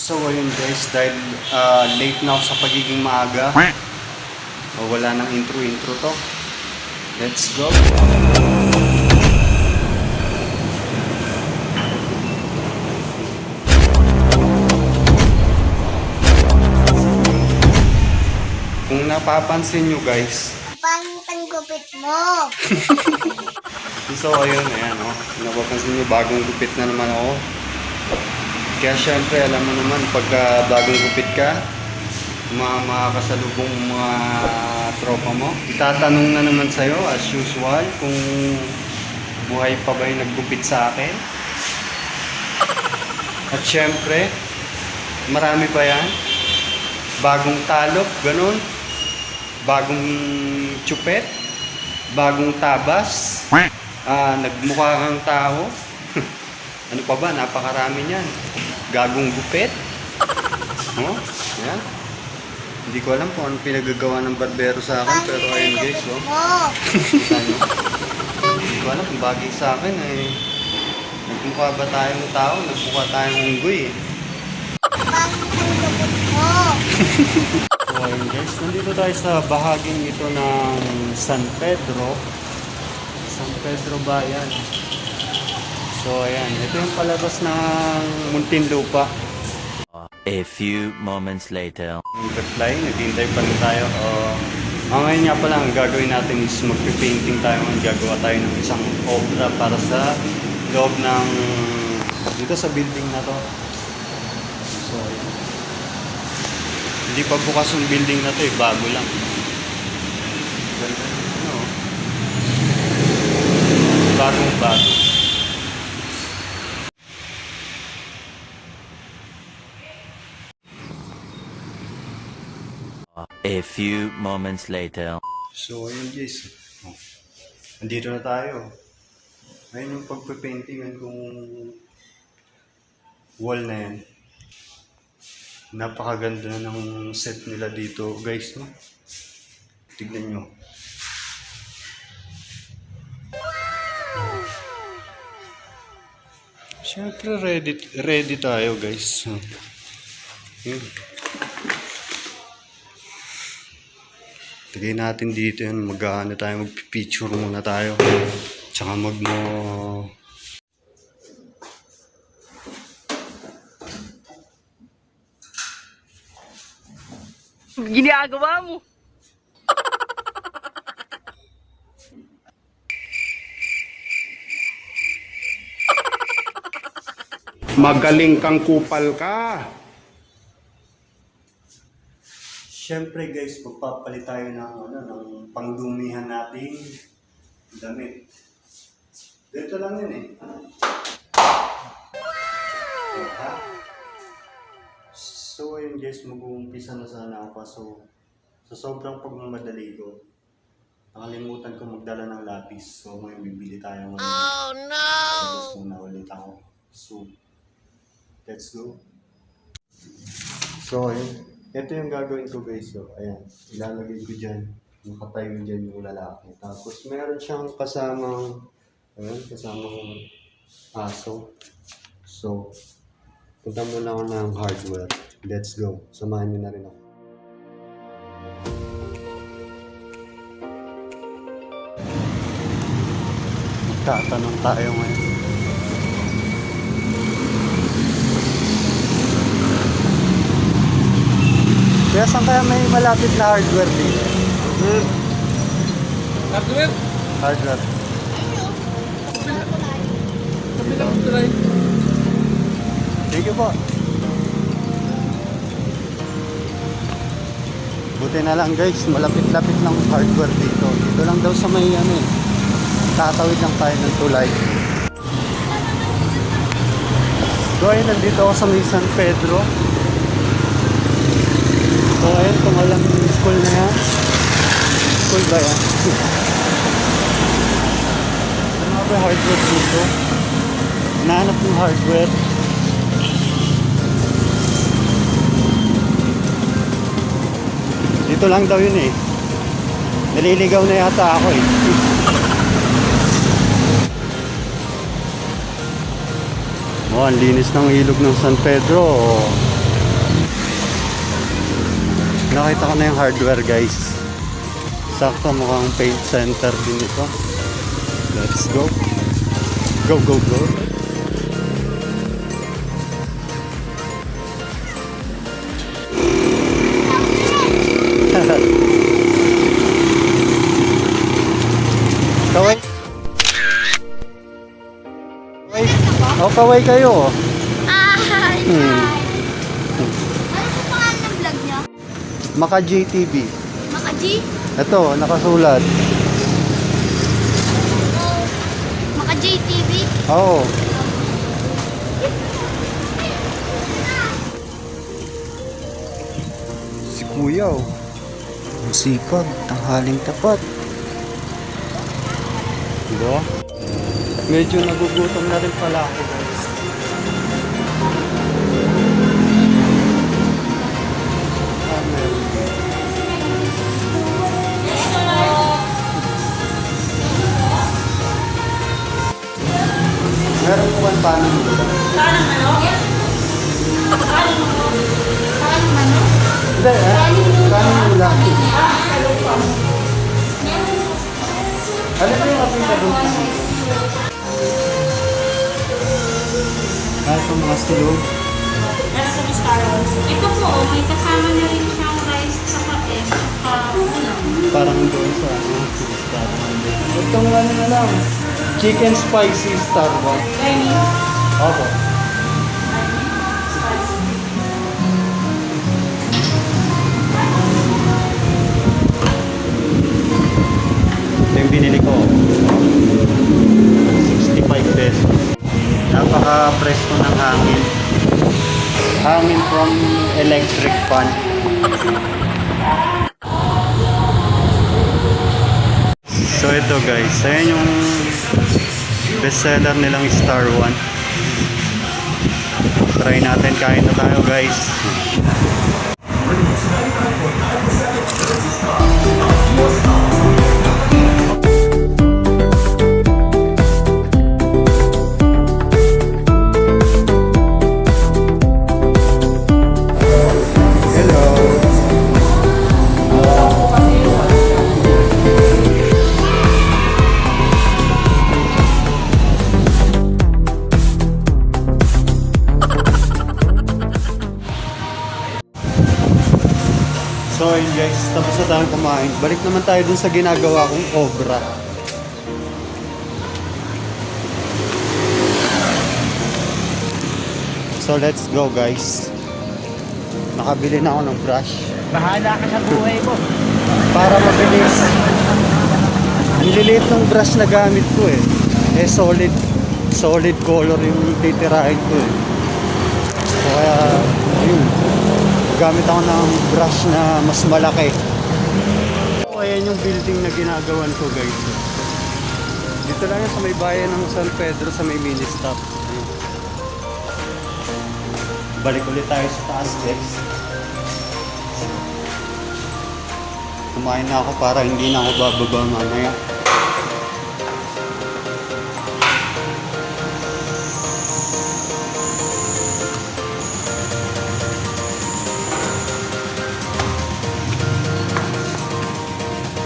So ayun guys, dahil late na ako sa pagiging maaga, wala nang intro to. Let's go! Kung napapansin nyo guys, Pangupit mo. so ayun, ayan o. Napapansin nyo, bagong gupit na naman ako. Kaya syempre, alam mo naman, pagka bagong gupit ka, makakasalubong mga tropa mo. Itatanong na naman sa'yo, as usual, kung buhay pa ba yung naggupit sa akin. At syempre, marami pa yan. Bagong talop, ganun. Bagong chupet. Bagong tabas. Nagmukha kang tao. Ano pa ba? Napakarami niyan. Gagong gupit. Oh, yan. Hindi ko alam kung anong pinagagawa ng barbero sa akin. Pero ayun guys, oh. Ano? Hindi ko alam kung bagay sa akin eh. Nagmukha ba tayong tao? Nagmukha tayong unggoy eh. Pangupit mo. So ayun guys, nandito tayo sa bahaging ito ng San Pedro. San Pedro Bayan. So ayan, ito yung palabas ng Muntinlupa. A few moments later. Yung reply, naghihintay pa rin tayo. Ngayon nga pala, ang gagawin natin is magpipainting tayo. Gagawa tayo ng isang obra para sa loob ng dito sa building na to. So ayan. Hindi pa bukas yung building na to eh, bago lang. Ganda, ano? Bagong bago. A few moments later. So ayun guys, andito na tayo. Ayun yung pagpipaintingan kong wall na yan. Napakaganda ng set nila dito guys, no? Tignan nyo. Siyempre ready tayo guys. Yun. Lagay natin dito yan, mag-picture muna tayo. Tsaka Ginagawa mo. Magaling kang kupal ka. Siyempre guys, magpapalit tayo ng pangdumihan nating damit. Dito lang yun eh. Ha? So ayun guys, mag-uumpisa na sana ako kaso sa sobrang pagmamadali ko, nakalimutan ko magdala ng lapis. So may bibili tayo ngayon. Oh no! Tapos muna ulit ako. So, let's go. So ayun. Ito yung gagawin ko guys. So, ayan. Ilalagay ko dyan. Nakatayo dyan yung lalaki. Tapos meron siyang kasamang aso. So, punta muna ako ng hardware. Let's go. Samahan nyo na rin ako. Magtatanong tayo ngayon. Kaya saan kaya may malapit na hardware dito? Hardware? Hardware. Kabilang try. Sige po. Buti na lang guys, malapit-lapit lang hardware dito. Dito lang daw sa may tatawid lang tayo ng tulay. So ayun, nandito ako sa may San Pedro. So ayun, kung alam yung school na yan. School ba yan? Ano ba yung hardware dito? Nahanap yung hardware. Dito lang daw yun eh. Naliligaw na yata ako eh. Oh, ang linis ng ilog ng San Pedro. Nakita ko na yung hardware guys. Sakto mukhang paint center din ito. Let's go. Go, go, go. Kaway. Kaway. Oh, kaway kayo. Ay! Hmm. Ano po pangalan ng vlog niyo? Maka JTV. Maka G? Ito, nakasulat. Maka JTV? Oo. Si Kuya, oh. Ang sipag, tanghaling tapat. Diba? Medyo nagugutom na rin pala ako, guys. Ah, meron. Meron po kang paano mo ba? Hindi, kanin mo lang. Ano ba yung ating kabuntis? Kahit ang mga silog. Para sa Star Wars. Ito po, may kasama na rin siyang rice sa kape. Parang doon sa Star Wars. Itong ano na lang. Chicken spicy Star Wars. Opo. Ito yung binili ko. 65 pesos. Napaka-presko ng hangin. Hangin from electric fan. So ito guys, ayan yung bestseller nilang Star One. Try natin, kain na tayo guys. So yun guys, tapos na tayong kumain. Balik naman tayo dun sa ginagawa kong obra. So let's go guys. Nakabili na ako ng brush. Bahala ka sa buhay mo. Para mabilis. Ang liliit ng brush na gamit ko eh. Solid color yung titirahin ko eh. So kaya, ayun. Gamit ako ng brush na mas malaki. So, ayan yung building na ginagawan ko guys. Dito lang yan sa may bayan ng San Pedro sa may mini stop. Ayun. Balik ulit tayo sa taas guys. Kumain na ako para hindi na ako bababa mamaya.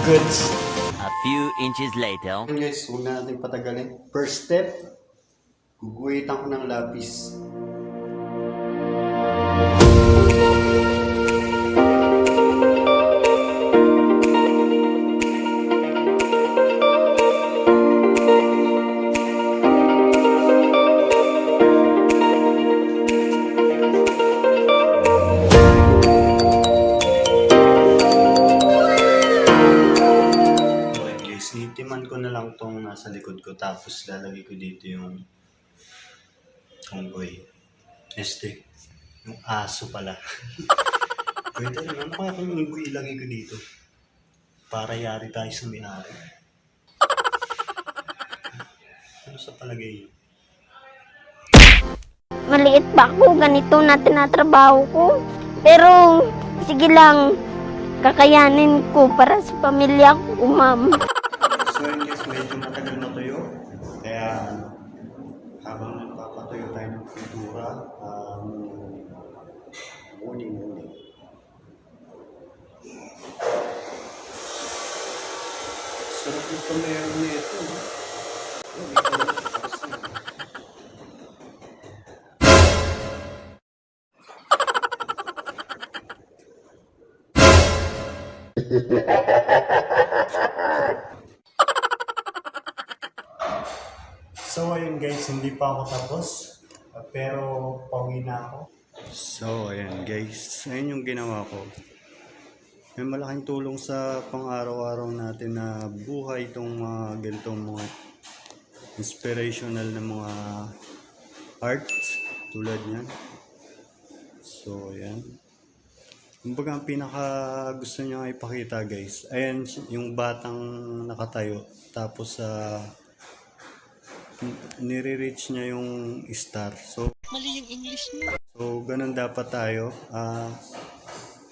Goods. A few inches later. Ayun guys, huwag na natin patagalin. First step, guguhitan ko ng lapis. Sinitiman ko na lang tong nasa likod ko tapos lalagay ko dito yung unggoy. Yung aso pala. Pwede rin, ano kaya kung unggoy ilagay ko dito? Para yari tayo sa may-ari. Ano sa palagay? Maliit pa ako, ganito na tinatrabaho ko. Pero, sige lang, kakayanin ko para sa pamilya ko, ma'am. So yun guys, medyo matagal na tuyo. Kaya habang nagpapatuyo tayo ng pintura, muni. pa meron nito. So ayun guys, hindi pa ako tapos. Pero pauwi na ako. So, ayan guys. Ayan yung ginawa ko. May malaking tulong sa pang-araw-araw natin na buhay itong mga ganitong mga inspirational na mga arts tulad niyan. So, ayan. Kumbaga ang pinaka gusto niya ipakita guys. Ayan yung batang nakatayo. Tapos nire-reach niya yung star. So, mali yung English niya. So, ganun dapat tayo.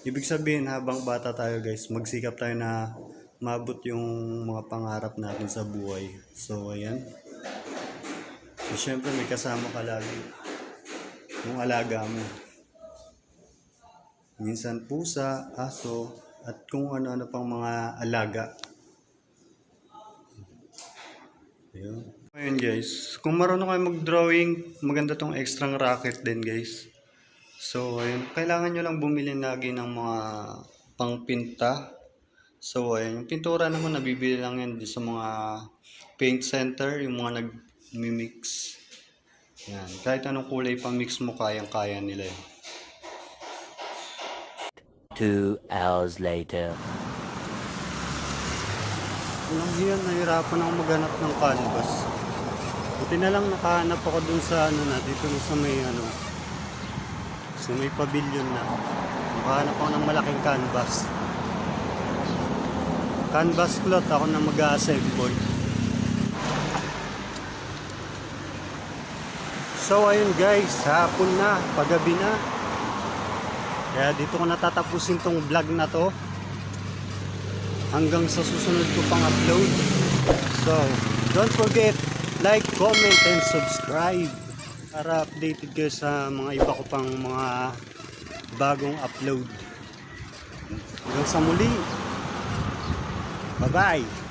Ibig sabihin, habang bata tayo guys, magsikap tayo na mabot yung mga pangarap natin sa buhay. So, ayan. So, syempre may kasama ka lagi. Yung alaga mo. Minsan pusa, aso, at kung ano-ano pang mga alaga. Ayun. Ayun guys, kung marunong kayo mag-drawing, maganda tong extra racket din guys. So ayun, kailangan nyo lang bumili lagi ng mga pangpinta. So ayun, yung pintura naman nabibili lang yan sa mga paint center, yung mga nag-mix. Yan, kahit anong kulay pa mix mo, kayang-kaya nila yun. 2 hours later. Walang yan, nahirapan ako maghanap ng canvas. Buti na lang nakahanap ako dun sa dito na sa may sa may pavilion na. Nakahanap ako ng malaking canvas. Canvas cloth ako na mag-assemble. So ayun guys, hapon na, paggabi na. Kaya dito ko natatapusin tong vlog na to. Hanggang sa susunod ko pang upload. So, don't forget, like, comment, and subscribe para updated kayo sa mga iba ko pang mga bagong upload. Hanggang sa muli. Bye-bye!